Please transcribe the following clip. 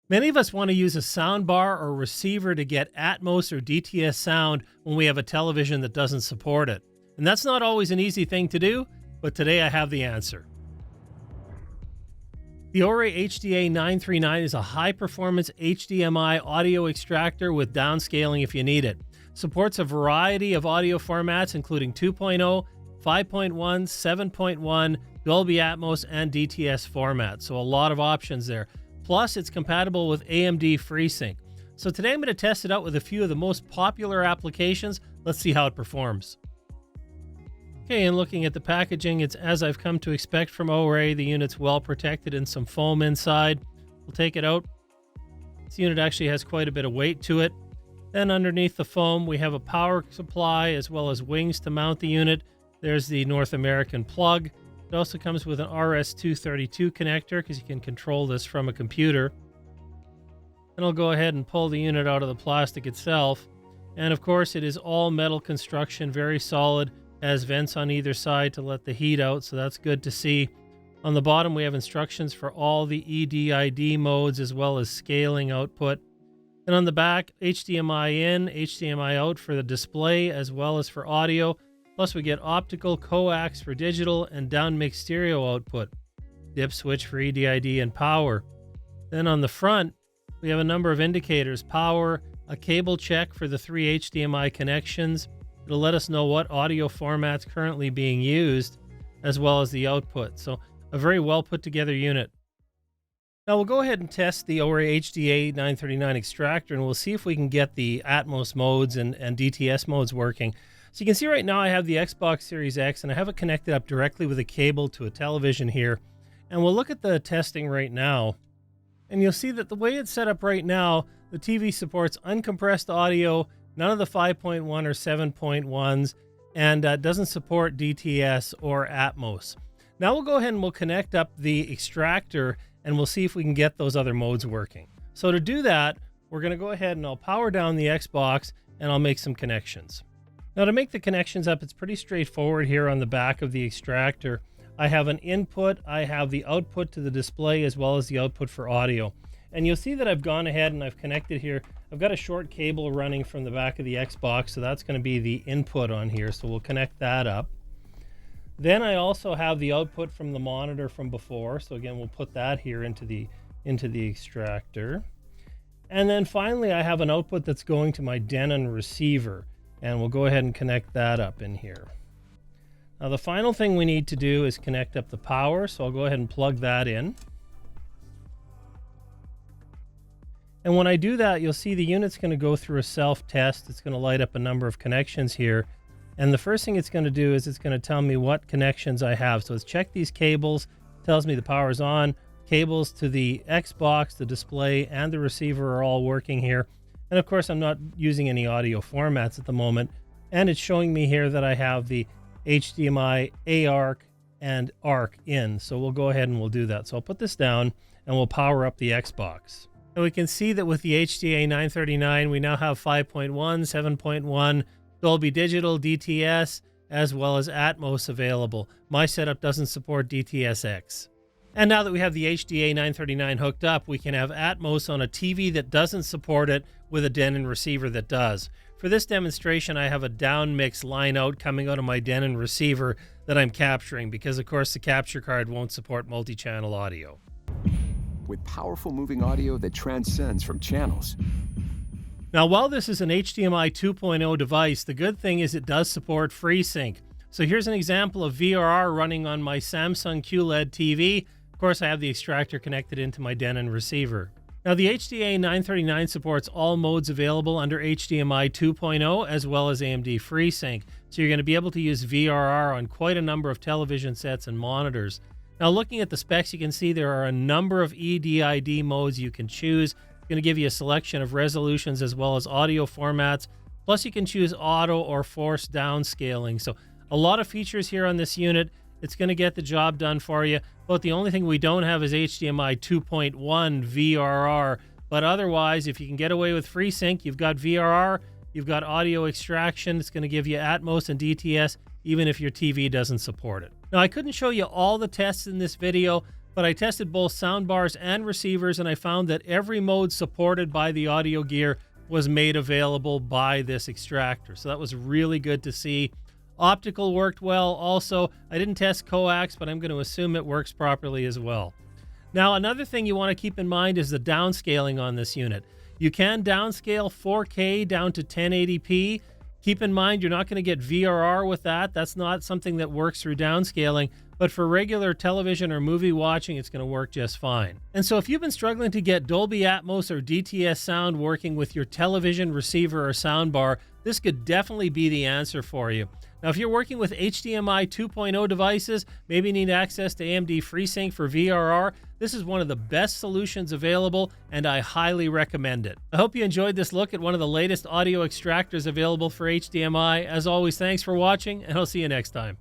Many of us want to use a soundbar or receiver to get Atmos or DTS sound when we have a television that doesn't support it. And that's not always an easy thing to do, but today I have the answer. The OREI HDA-939 is a high-performance HDMI audio extractor with downscaling if you need it. Supports a variety of audio formats including 2.0, 5.1, 7.1, Dolby Atmos, and DTS formats. So a lot of options there. Plus, it's compatible with AMD FreeSync. So today I'm going to test it out with a few of the most popular applications. Let's see how it performs. Okay, and looking at the packaging, it's as I've come to expect from OREI. The unit's well protected and some foam inside. We'll take it out. This unit actually has quite a bit of weight to it. Then underneath the foam, we have a power supply as well as wings to mount the unit. There's the North American plug. It also comes with an RS-232 connector because you can control this from a computer. And I'll go ahead and pull the unit out of the plastic itself. And of course, it is all metal construction, very solid, has vents on either side to let the heat out, so that's good to see. On the bottom, we have instructions for all the EDID modes as well as scaling output. And on the back, HDMI in, HDMI out for the display as well as for audio. Plus, we get optical, coax for digital, and downmix stereo output. Dip switch for EDID and power. Then on the front, we have a number of indicators. Power, a cable check for the 3 HDMI connections. It'll let us know what audio format's currently being used, as well as the output. So a very well put together unit. Now we'll go ahead and test the OREI HDA-939 extractor, and we'll see if we can get the Atmos modes and DTS modes working. So you can see right now I have the Xbox Series X, and I have it connected up directly with a cable to a television here. And we'll look at the testing right now. And you'll see that the way it's set up right now, the TV supports uncompressed audio, none of the 5.1 or 7.1s, and doesn't support DTS or Atmos. Now we'll go ahead and we'll connect up the extractor, and we'll see if we can get those other modes working. So to do that, we're going to go ahead and I'll power down the Xbox, and I'll make some connections. Now to make the connections up, it's pretty straightforward here on the back of the extractor. I have an input, I have the output to the display as well as the output for audio. And you'll see that I've gone ahead and I've connected here. I've got a short cable running from the back of the Xbox, so that's going to be the input on here. So we'll connect that up. Then I also have the output from the monitor from before. So again, we'll put that here into the extractor. And then finally, I have an output that's going to my Denon receiver. And we'll go ahead and connect that up in here. Now the final thing we need to do is connect up the power, so I'll go ahead and plug that in. And when I do that, you'll see the unit's going to go through a self-test. It's going to light up a number of connections here. And the first thing it's going to do is it's going to tell me what connections I have. So it's checked these cables, tells me the power's on, cables to the Xbox, the display, and the receiver are all working here. And of course, I'm not using any audio formats at the moment. And it's showing me here that I have the HDMI, ARC, and ARC in. So we'll go ahead and we'll do that. So I'll put this down and we'll power up the Xbox. And we can see that with the HDA-939, we now have 5.1, 7.1, Dolby Digital, DTS, as well as Atmos available. My setup doesn't support DTS-X. And now that we have the HDA-939 hooked up, we can have Atmos on a TV that doesn't support it with a Denon receiver that does. For this demonstration, I have a down mix line out coming out of my Denon receiver that I'm capturing because, of course, the capture card won't support multi-channel audio. With powerful moving audio that transcends from channels. Now, while this is an HDMI 2.0 device, the good thing is it does support FreeSync. So here's an example of VRR running on my Samsung QLED TV. Of course, I have the extractor connected into my Denon receiver. Now, the HDA-939 supports all modes available under HDMI 2.0 as well as AMD FreeSync. So you're going to be able to use VRR on quite a number of television sets and monitors. Now, looking at the specs, you can see there are a number of EDID modes you can choose. It's going to give you a selection of resolutions as well as audio formats. Plus, you can choose auto or force downscaling. So a lot of features here on this unit. It's going to get the job done for you. But the only thing we don't have is HDMI 2.1 VRR. But otherwise, if you can get away with FreeSync, you've got VRR, you've got audio extraction. It's going to give you Atmos and DTS, even if your TV doesn't support it. Now, I couldn't show you all the tests in this video, but I tested both soundbars and receivers, and I found that every mode supported by the audio gear was made available by this Extractor. So that was really good to see. Optical worked well also. I didn't test coax, but I'm going to assume it works properly as well. Now, another thing you want to keep in mind is the downscaling on this unit. You can downscale 4K down to 1080p. Keep in mind, you're not going to get VRR with that. That's not something that works through downscaling. But for regular television or movie watching, it's going to work just fine. And so if you've been struggling to get Dolby Atmos or DTS sound working with your television receiver or soundbar, this could definitely be the answer for you. Now, if you're working with HDMI 2.0 devices, maybe need access to AMD FreeSync for VRR, this is one of the best solutions available, and I highly recommend it. I hope you enjoyed this look at one of the latest audio extractors available for HDMI. As always, thanks for watching, and I'll see you next time.